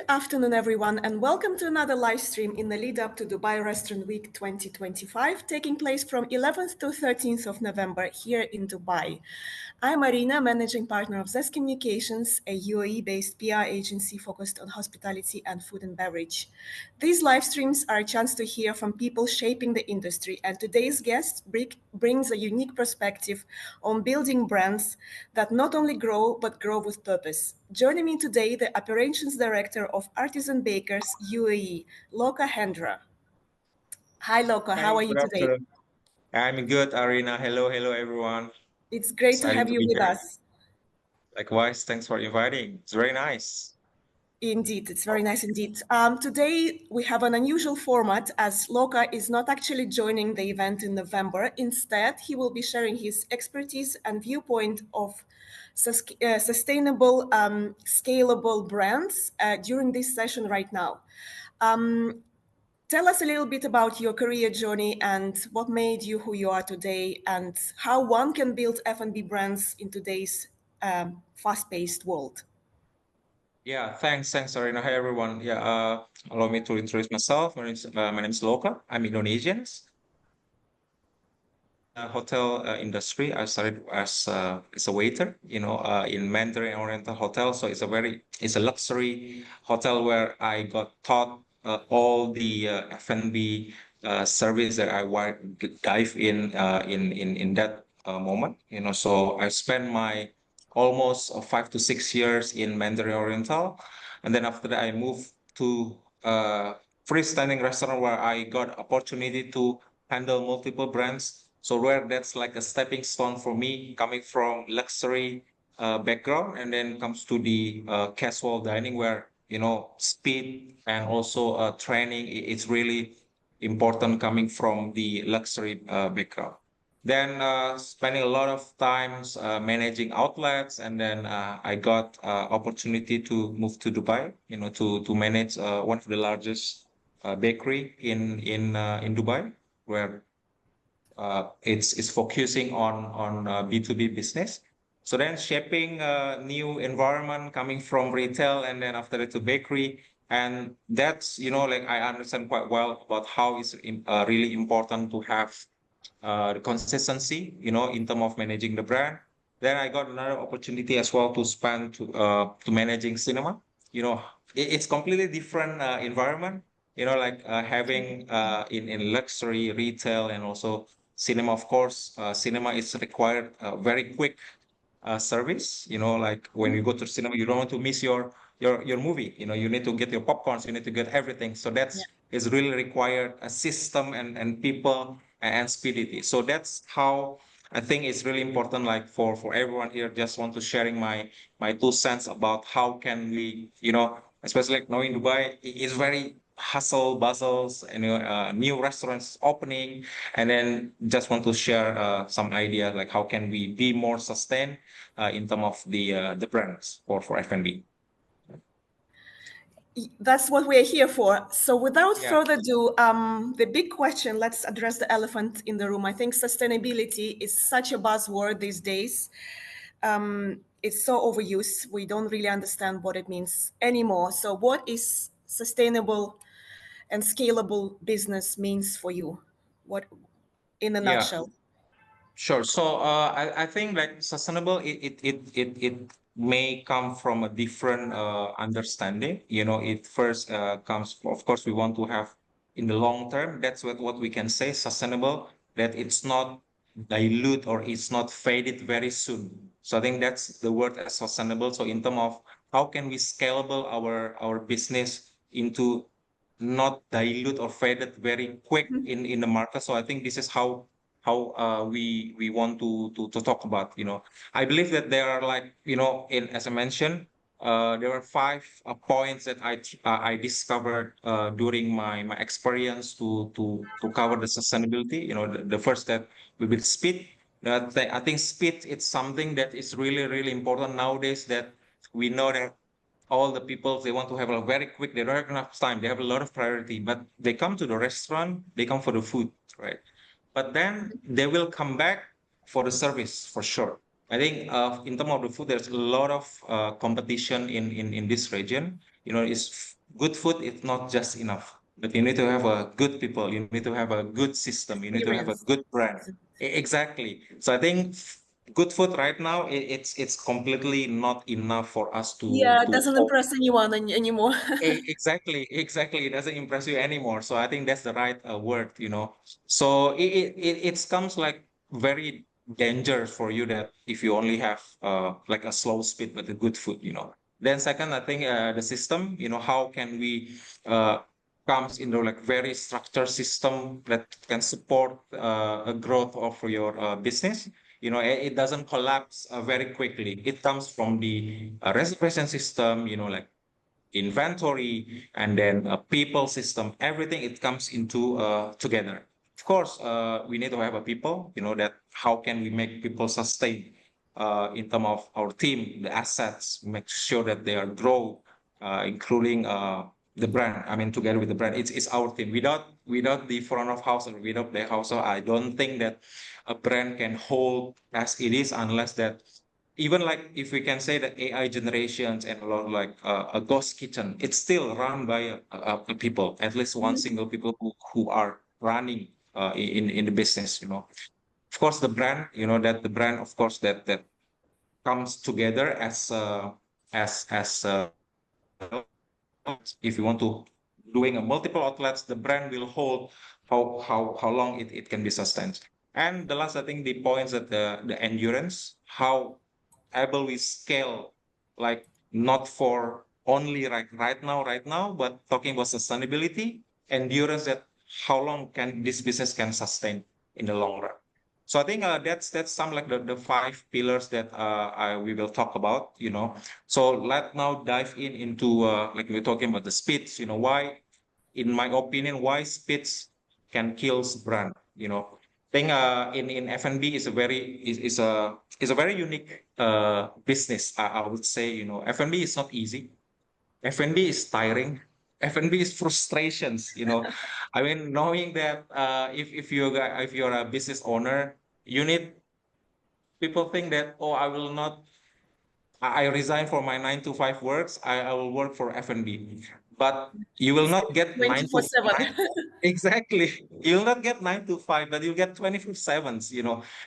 afternoon, everyone, and welcome to another live stream in the lead up to Dubai Restaurant Week 2025, taking place from 11th to 13th of November here in Dubai. I'm Arina, managing partner of Zest Communications, a UAE-based PR agency focused on hospitality and food and beverage. These live streams are a chance to hear from people shaping the industry, and today's guest brings a unique perspective on building brands that not only grow, but grow with purpose. Joining me today, the Operations Director of Artisan Bakers UAE, Loka Hendra. Hi, Loka. How Hi, are you good today? afternoon. I'm good, Arina. Hello, everyone. It's great to Exciting have to you be with here. us. Likewise, thanks for inviting. It's very nice. Indeed, it's very nice indeed. Today, we have an unusual format as Loka is not actually joining the event in November. Instead, he will be sharing his expertise and viewpoint of sustainable, scalable brands during this session right now. Tell us a little bit about your career journey and what made you who you are today, and how one can build F&B brands in today's fast-paced world. Yeah, thanks, Arina. Hi, everyone. Allow me to introduce myself. My name is Loka. I'm Indonesian. Hotel industry. I started as a waiter, in Mandarin Oriental Hotel. So it's a luxury hotel where I got taught all the F&B service that I want to dive in that moment. So I spent my almost 5 to 6 years in Mandarin Oriental, and then after that I moved to a freestanding restaurant where I got opportunity to handle multiple brands. So where that's like a stepping stone for me, coming from luxury background, and then comes to the casual dining, where speed and also training it's really important coming from the luxury background. Then spending a lot of times managing outlets, and then I got opportunity to move to Dubai, to manage one of the largest bakery in Dubai, where it's focusing on B2B business. So then shaping a new environment coming from retail and then after that to bakery. And that's, like I understand quite well about how it's really important to have the consistency, in terms of managing the brand. Then I got another opportunity as well to spend to managing cinema. It's completely different environment. Like having in luxury retail and also cinema. Of course, cinema is required very quick service. Like when you go to cinema, you don't want to miss your movie. You need to get your popcorns, you need to get everything. So Yeah. that's is really required a system and people and speedity. So that's how I think it's really important. Like for everyone here, just want to sharing my 2 cents about how can we, especially like knowing Dubai is very hustle bustles and new restaurants opening, and then just want to share some idea like how can we be more sustained in terms of the brands for F&B. That's what we're here for. So without Yeah, further ado, the big question, let's address the elephant in the room. I think sustainability is such a buzzword these days. It's so overused. We don't really understand what it means anymore. So what is sustainable and scalable business means for you? What, in a yeah. nutshell? Sure. So I think like sustainable, it may come from a different understanding. It first comes, of course, we want to have in the long term. That's what we can say sustainable, that it's not dilute or it's not faded very soon. So I think that's the word as sustainable. So in terms of how can we scalable our business into not dilute or faded very quick in the market. So I think this is how we want to talk about. I believe that there are, like, in as I mentioned, there are five points that I discovered during my experience to cover the sustainability. The first that will be speed. I think speed, it's something that is really important nowadays, that we know that all the people, they want to have a very quick, they don't have enough time, they have a lot of priority, but they come to the restaurant, they come for the food, right? But then they will come back for the service for sure. I think in terms of the food, there's a lot of competition in this region. Good food is not just enough, but you need to have a good people. You need to have a good system. You need to have a Experience. good brand. Exactly. So I think good food right now, it's completely not enough for us Yeah, it to doesn't hold. impress anyone anymore. Exactly, exactly. It doesn't impress you anymore. So I think that's the right word. So it comes like very dangerous for you that if you only have like a slow speed but a good food. Then second, I think the system, how can we uh comes into like very structured system that can support a growth of your business. It doesn't collapse very quickly. It comes from the reservation system, like inventory, and then a people system. Everything it comes into together. Of course, we need to have a people. That how can we make people sustain in terms of our team, the assets, make sure that they are grow, including the brand. I mean, together with the brand, it's our team. Without the front of house and without the house, I don't think that a brand can hold as it is unless that even like if we can say that AI generations and a lot of like a ghost kitchen, it's still run by people, at least one Mhm. single people who are running in the business. Of course, the brand, that the brand, of course, that comes together as if you want to doing a multiple outlets, the brand will hold how long it can be sustained. And the last, I think, the points that the endurance, how able we scale, like not for only like right now, but talking about sustainability, endurance, that how long can this business can sustain in the long run. So I think that's some like the five pillars that we will talk about. So let's now dive into like we're talking about the speeds. Why, in my opinion, why speeds can kills brand. I think in F&B is a very unique business. I would say F&B is not easy. F&B is tiring. F&B is frustrations. I mean, knowing that if you're a business owner, you need people think that, oh, I will not I resign for my 9 to 5 works. I will work for F&B, but you will not get nine to 24/7. nine. Exactly, you will not get 9 to 5, but you get 24/7s.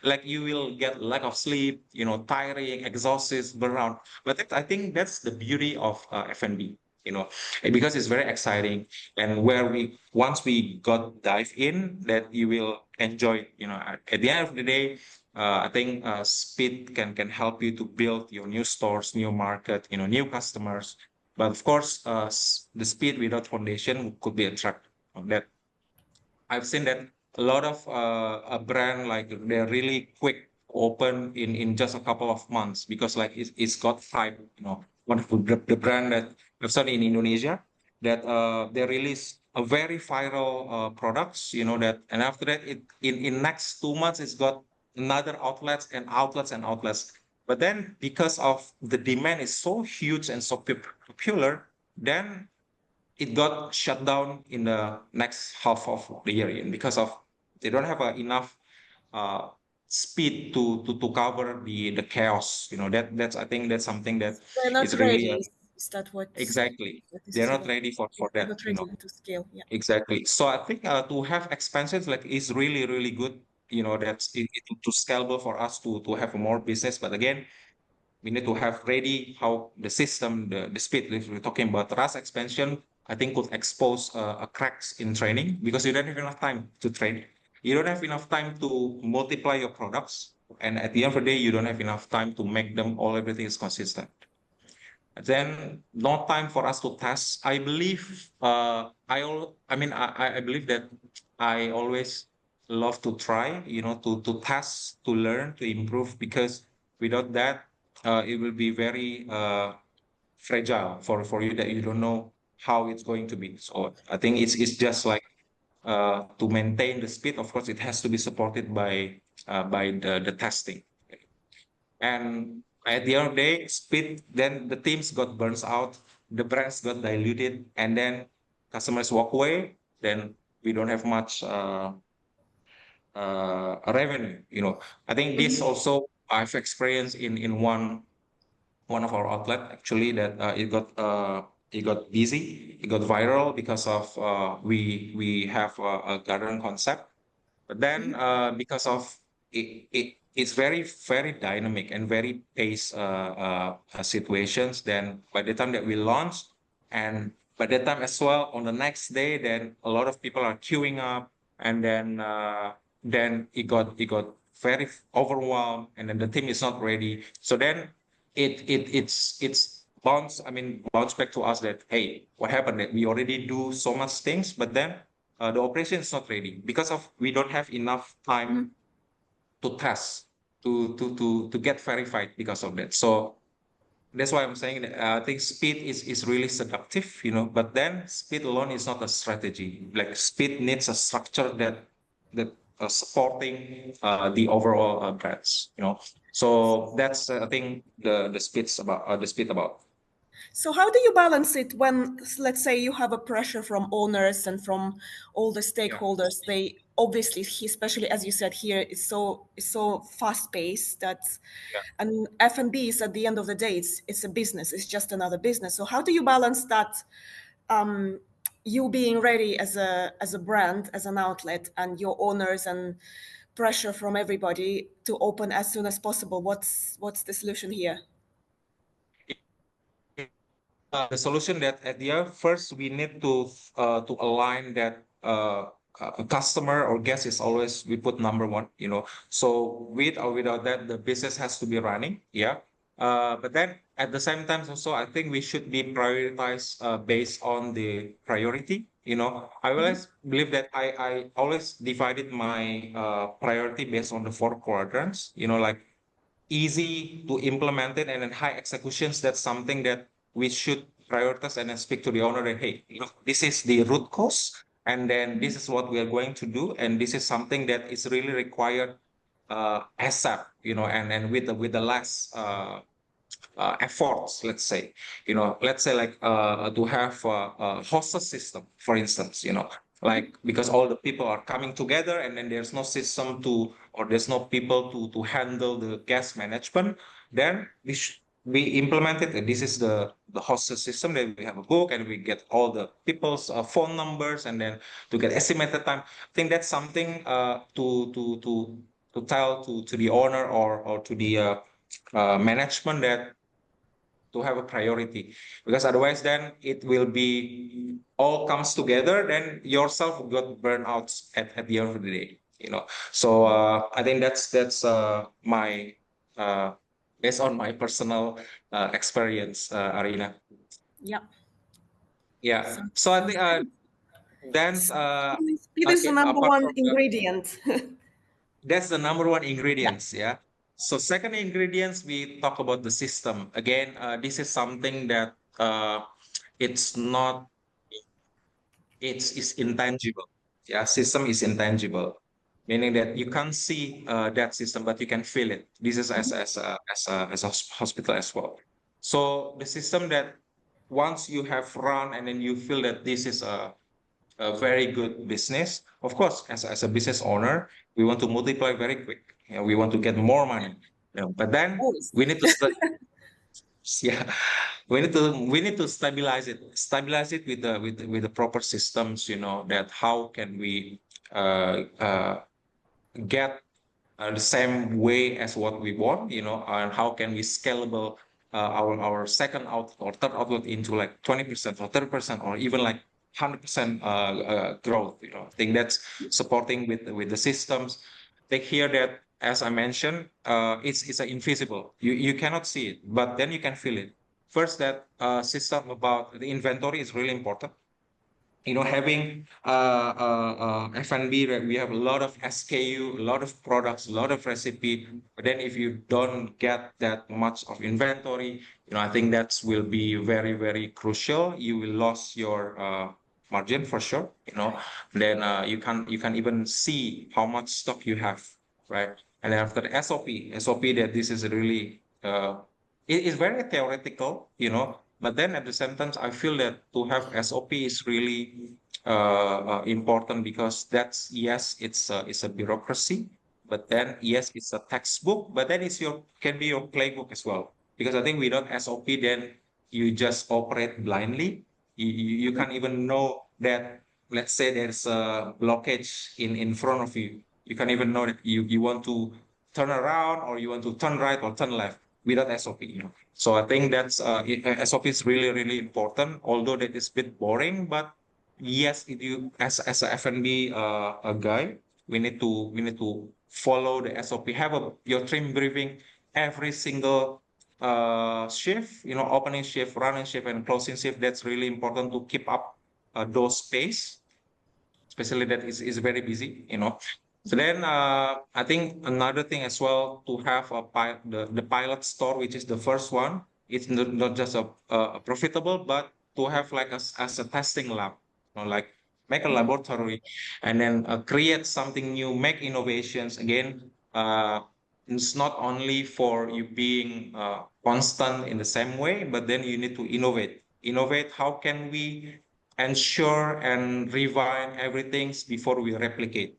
Like you will get lack of sleep. Tiring, exhausted, burnout. But I think that's the beauty of F&B. Because it's very exciting, and where we once we got dive in, that you will enjoy. At the end of the day, I think speed can help you to build your new stores, new market, new customers. But of course, the speed without foundation could be a trap. That I've seen that a lot of a brand, like they're really quick open in just a couple of months, because like it's got hype. One of the brand that I've seen in Indonesia, that they release a very viral products. That, and after that, in next 2 months it's got another outlets and outlets and outlets. But then because of the demand is so huge and so popular, then it got shut down in the next half of the year, because of they don't have enough uh, speed to cover the chaos. That's, I think that's something that They're not is really ready. Is that exactly, what is they're not true? ready for Yeah, they're that. not ready to scale. Yeah. Exactly. So I think to have expenses like is really really good. That's to scalable for us to have more business. But again, we need to have ready how the system, the speed. If we're talking about RAS expansion, I think could expose a cracks in training, because you don't have enough time to train. You don't have enough time to multiply your products. And at the end of the day, you don't have enough time to make them all, everything is consistent. Then no time for us to test. I believe, I mean, I believe that I always love to try, to test, to learn, to improve, because without that, it will be very fragile for you, that you don't know how it's going to be. So I think it's just like to maintain the speed. Of course, it has to be supported by the testing. And at the end of the day, speed, then the teams got burns out, the brands got diluted, and then customers walk away, then we don't have much revenue. I think this Mhm. also I've experienced in one of our outlet actually that it got busy, it got viral because of we have a garden concept, but then because of it's very dynamic and very pace situations. Then by the time that we launch, and by the time as well on the next day, then a lot of people are queuing up, and then it got very overwhelmed, and then the team is not ready. So then it's bounce back to us that, hey, what happened, that we already do so much things, but then the operation is not ready because of we don't have enough time to test, to get verified because of that. So that's why I'm saying that I think speed is really seductive, but then speed alone is not a strategy. Like speed needs a structure that supporting the overall brands. So that's I think the speed about. So how do you balance it when, let's say, you have a pressure from owners and from all the Yeah. stakeholders? They obviously, especially as you said here, is so fast paced that, Yeah. and F&B is, at the end of the day, it's a business. It's just another business. So how do you balance that? You being ready as a brand, as an outlet, and your owners and pressure from everybody to open as soon as possible. What's the solution here? The solution that at the end, first we need to align that a customer or guest is always we put number one. So with or without that, the business has to be running. Yeah. But then at the same time also, I think we should be prioritized based on the priority. I always believe that I always divided my priority based on the four quadrants. Like easy to implement it and then high executions. That's something that we should prioritize and then speak to the owner that, hey, this is the root cause, and then this is what we are going to do, and this is something that is really required ASAP, and with the less efforts, let's say like to have a hostess system, for instance, like because all the people are coming together and then there's no system or there's no people to handle the guest management, then we implemented, and this is the hostess system, that we have a book and we get all the people's phone numbers, and then to get estimated time. I think that's something to tell to the owner or to the management, that to have a priority, because otherwise then it will be all comes together, then yourself got burned out at the end of the day. So I think that's my uh, based on my personal experience, Arina. Yeah. Yeah, so I think Sounds great. then Speed is the okay, number apart one from ingredient. that's the number one Yeah. ingredients, yeah. So second ingredients, we talk about the system. Again, this is something that it's not, it's intangible. Yeah, system is intangible, meaning that you can't see that system, but you can feel it. This is as a hospital as well. So the system that once you have run and then you feel that this is a very good business. Of course, as a business owner, we want to multiply very quick. We want to get more money. But then Always. we need to yeah, we need to stabilize it with the proper systems. That how can we get the same way as what we want, and how can we scalable our second outlet or third outlet into like 20% or 30% or even like 100% growth. I think that's supporting with the systems. Take here that, as I mentioned, it's a invisible. You cannot see it, but then you can feel it. First, that system about the inventory is really important. Having F&B, right, we have a lot of SKU, a lot of products, a lot of recipe. But then if you don't get that much of inventory, I think that will be very, very crucial. You will lose your margin for sure. Then you can even see how much stock you have, right? And then after the SOP, that this is really it is very theoretical, but then at the same time, I feel that to have SOP is really important, because that's, yes, it's a bureaucracy, but then yes, it's a textbook, but then can be your playbook as well. Because I think without SOP, then you just operate blindly. You Mhm. can't even know that, let's say there's a blockage in front of you. You can't even know that you want to turn around or you want to turn right or turn left without SOP. So I think SOP is really, really important, although that is a bit boring, but yes, if you as a F&B a guy, we need to follow the SOP. Have your team briefing every single shift, opening shift, running shift, and closing shift. That's really important to keep up those pace, especially that is very busy. So Mhm. then I think another thing as well to have the pilot store, which is the first one. It's not just a profitable, but to have like as a testing lab, like make a Mhm. laboratory, and then create something new, make innovations again. It's not only for you being constant in the same way, but then you need to innovate. Innovate. How can we ensure and refine everything before we replicate?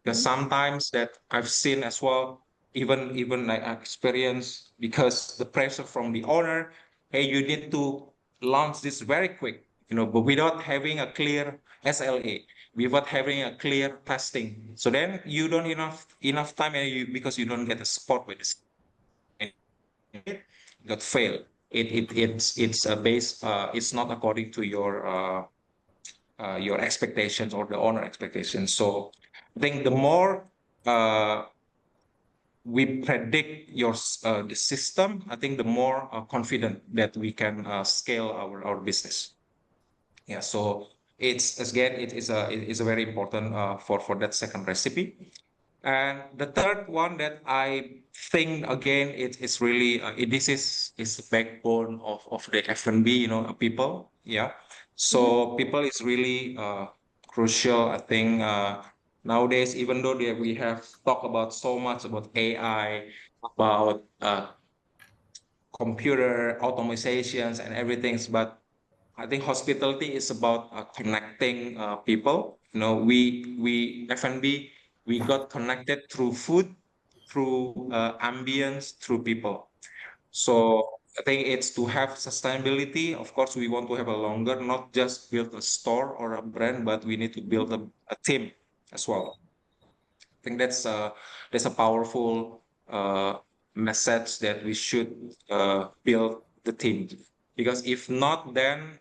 Because Mhm. sometimes that I've seen as well, even like I experience because the pressure from the owner, hey, you need to launch this very quick, but without having a clear SLA, without having a clear testing. So then you don't enough time, and because you don't get the support with this, and it got failed. It's based. It's not according to your expectations or the owner expectations. So I think the more uh, we predict the system, I think the more confident that we can scale our business. Yeah, so it's again it is a very important for that second recipe. And the third one that I think again it's really this is the backbone of the F&B, people. Yeah. Mhm. So people is really crucial. I think nowadays, even though we have talked about so much about AI, about computer automations and everything, but I think hospitality is about connecting people. We F&B, we got connected through food, through ambience, through people. So I think it's to have sustainability. Of course, we want to have a longer, not just build a store or a brand, but we need to build a team as well. I think that's a powerful message that we should build the team, because if not, then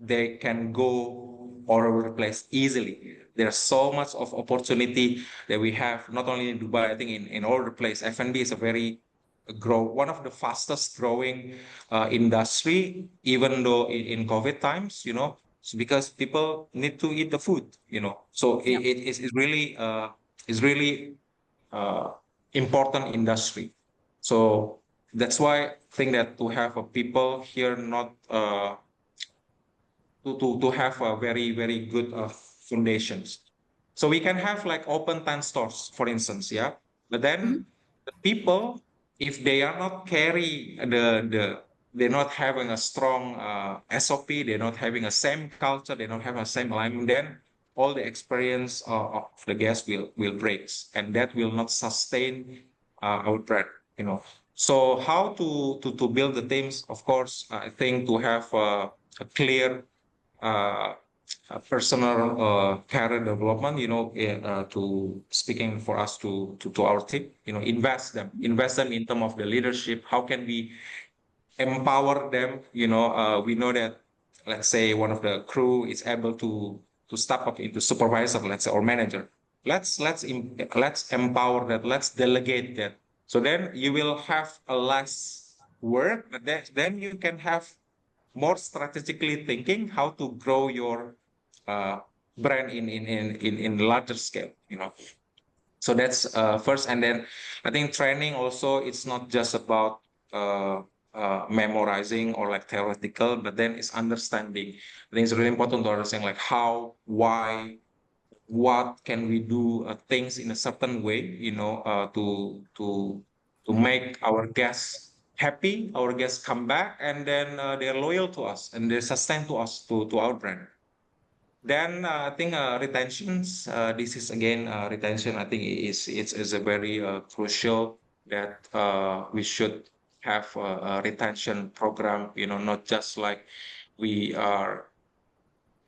they can go all over the place easily. There's so much of opportunity that we have, not only in Dubai, I think in all the place. F&B is a very one of the fastest growing industry, even though in COVID times, it's because people need to eat the food. So Yeah. it's really uh, important industry. So that's why I think that to have a people here, not to have a very very good foundations. So we can have like open 10 stores, for instance, yeah. But Mhm. then the people, if they are not carry they're not having a strong SOP, they're not having a same culture, they don't have a same alignment, then all the experience of the guest will breaks, and that will not sustain our brand. So how to build the teams? Of course, I think to have a clear uh, personal career development, to speaking for us to our team, invest them in terms of the leadership. How can we empower them? We know that, let's say one of the crew is able to step up into supervisor, let's say, or manager. Let's empower that. Let's delegate that. So then you will have a less work, but then you can have more strategically thinking how to grow your uh, brand in larger scale. So that's first, and then I think training also, it's not just about uh, memorizing or like theoretical, but then it's understanding. I think it's really important to understand like how, why, what can we do things in a certain way, to make our guests happy, our guests come back, and then they're loyal to us and they sustain to us, to our brand. Then I think retentions. This is again retention. I think is a very crucial that we should have a retention program. You know, not just like we are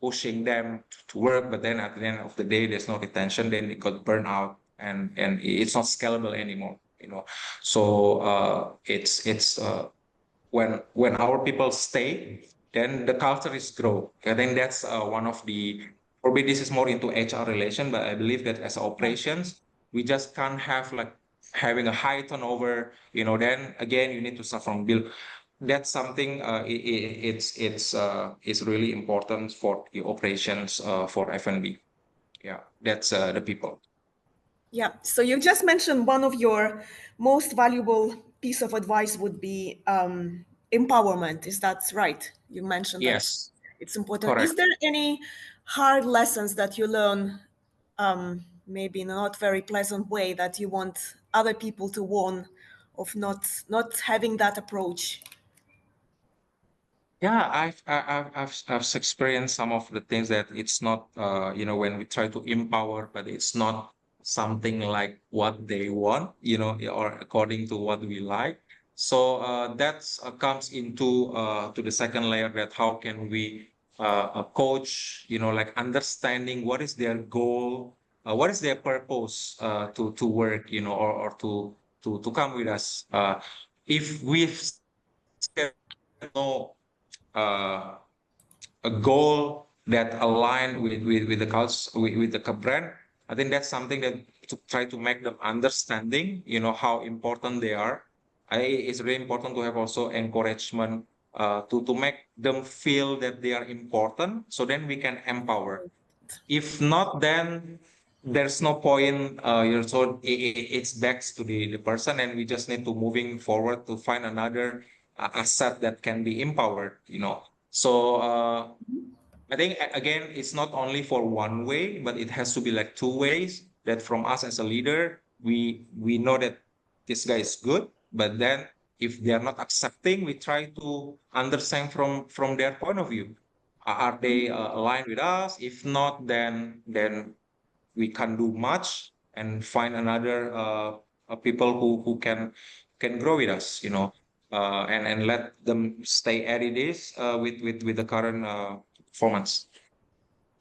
pushing them to work, but then at the end of the day, there's no retention. Then it got burned out, and it's not scalable anymore. You know, so it's when our people stay, then the culture is grow. I think that's one of the, probably this is more into HR relation, but I believe that as Yeah. operations, we just can't have like having a high turnover. You know, then again, you need to start from build. That's something it's really important for the operations for F&B. Yeah, that's the people. Yeah. So you just mentioned one of your most valuable piece of advice would be empowerment. Is that right? You mentioned that Yes, it's important. correct. Is there any hard lessons that you learn, maybe in a not very pleasant way, that you want other people to warn of not having that approach? Yeah, I've experienced some of the things that it's not you know, when we try to empower, but it's not something like what they want, you know, or according to what we like. So that's comes into to the second layer, that how can we coach, you know, like understanding what is their goal, what is their purpose to work, you know, or to come with us. If we've still no uh, a goal that align with the culture, with the brand, I think that's something that to try to make them understanding, you know, how important they are. It's really important to have also encouragement to make them feel that they are important, so then we can empower. If not, then there's no point. So it's back to the person, and we just need to moving forward to find another asset that can be empowered. You know, so I think again, it's not only for one way, but it has to be like two ways. That from us as a leader, we know that this guy is good, but then if they are not accepting, we try to understand from their point of view. Are they aligned with us? If not, then we can't do much, and find another people who can grow with us. You know, and let them stay as it is with the current performance.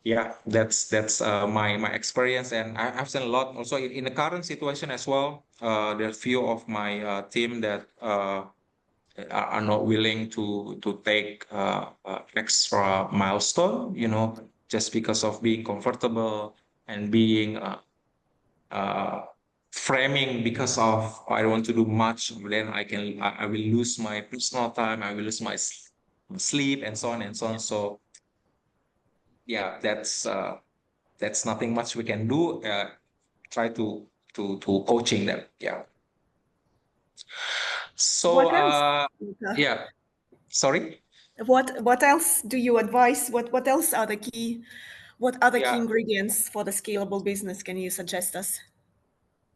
Yeah, that's my experience, and I've seen a lot also in the current situation as well. There's few of my team that are not willing to take extra milestone, you know, just because of being comfortable and being uh, framing because of, "Oh, I don't want to do much, then I will lose my personal time, I will lose my sleep, and so on and so on." So yeah, that's nothing much we can do. Try to coaching them. Yeah. So What else? yeah. Sorry. What else do you advise? What else are the what other key Yeah. ingredients for the scalable business can you suggest us?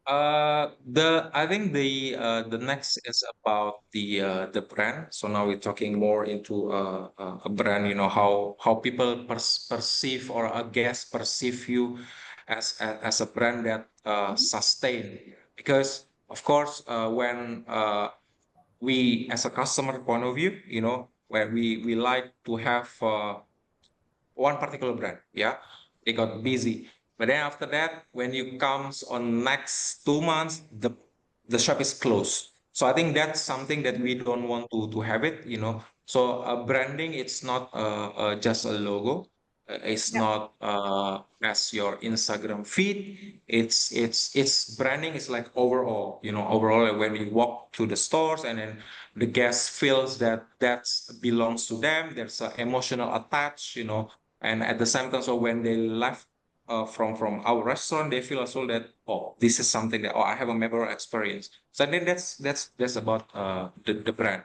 I think the next is about the brand. So now we're talking more into a brand. You know, how people perceive, or a guest perceive you as a brand that sustain. Because of course, when we as a customer point of view, you know, where we like to have one particular brand. Yeah, they got busy, but then after that, when you comes on next 2 months, the shop is closed. So I think that's something that we don't want to have it. You know, so branding, it's not just a logo. It's Yeah. not as your Instagram feed. It's branding is like overall. You know, overall, when you walk to the stores, and then the guest feels that that belongs to them. There's an emotional attach. You know, and at the same time, so when they left from our restaurant, they feel also that, oh, this is something that, oh, I have a memorable experience. So then that's about the brand.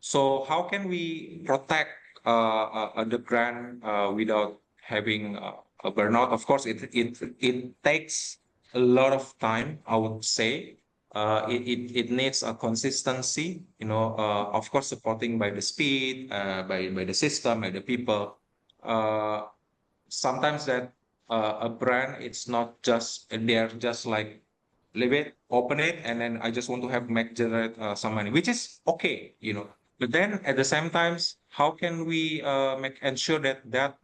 So how can we protect the brand without having a burnout? Of course, it takes a lot of time, I would say. It needs a consistency, you know, of course, supporting by the speed, by the system, by the people. Uh, sometimes that a brand, it's not just they're just like leave it, open it, and then I just want to have make generate some money, which is okay, you know. But then at the same times, how can we make ensure that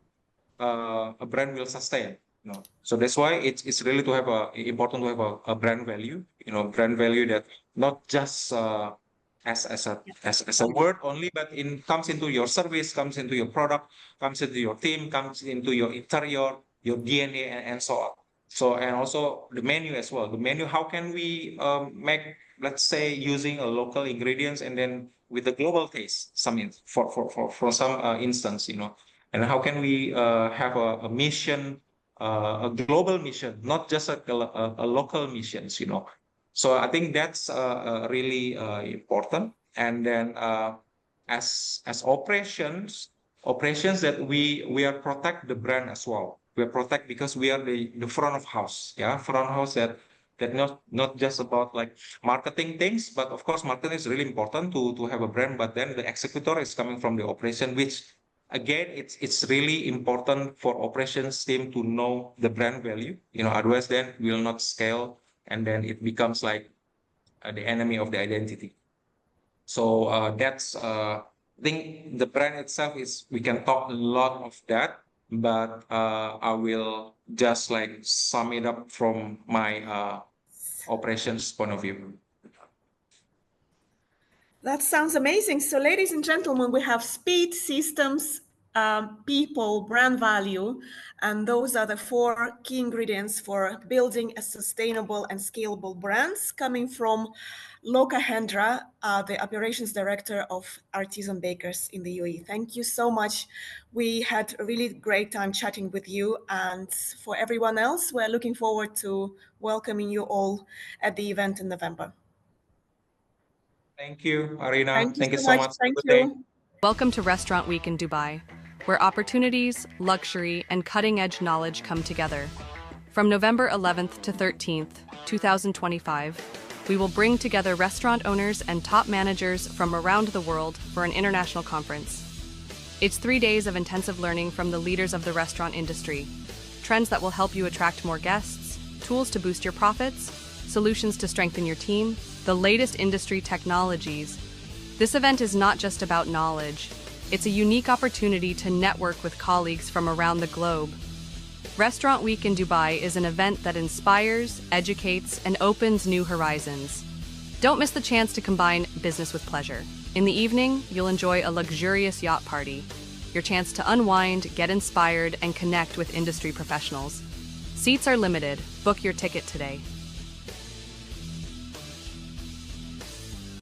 a brand will sustain? You know, so that's why it's really to have a important to have a brand value. You know, brand value that not just as a word only, but in comes into your service, comes into your product, comes into your team, comes into your interior, your DNA, and so on. So, and also the menu as well. The menu, how can we make, let's say, using a local ingredients and then with the global taste, some for some instance, you know, and how can we have a mission, a global mission, not just a local missions, you know. So I think that's really important. And then as operations that we are protect the brand as well. We are protect because we are the front of house, yeah, front of house that not just about like marketing things, but of course marketing is really important to have a brand. But then the executor is coming from the operation, which again it's really important for operations team to know the brand value. You know, otherwise then will not scale, and then it becomes like the enemy of the identity. So that's I think the brand itself is we can talk a lot of that, but I will just like sum it up from my operations point of view. That sounds amazing. So, ladies and gentlemen, we have speed, systems, people, brand value, and those are the four key ingredients for building a sustainable and scalable brands coming from Loka Hendra, the operations director of Artisan Bakers in the UAE. Thank you so much. We had a really great time chatting with you. And for everyone else, we're looking forward to welcoming you all at the event in November. Thank you, Arina. Thank you Thank you so so much. much. Have a Thank good day. you. Welcome to Restaurant Week in Dubai, where opportunities, luxury, and cutting-edge knowledge come together. From November 11th to 13th, 2025, we will bring together restaurant owners and top managers from around the world for an international conference. It's 3 days of intensive learning from the leaders of the restaurant industry, trends that will help you attract more guests, tools to boost your profits, solutions to strengthen your team, the latest industry technologies. This event is not just about knowledge. It's a unique opportunity to network with colleagues from around the globe. Restaurant Week in Dubai is an event that inspires, educates, and opens new horizons. Don't miss the chance to combine business with pleasure. In the evening, you'll enjoy a luxurious yacht party, your chance to unwind, get inspired, and connect with industry professionals. Seats are limited. Book your ticket today.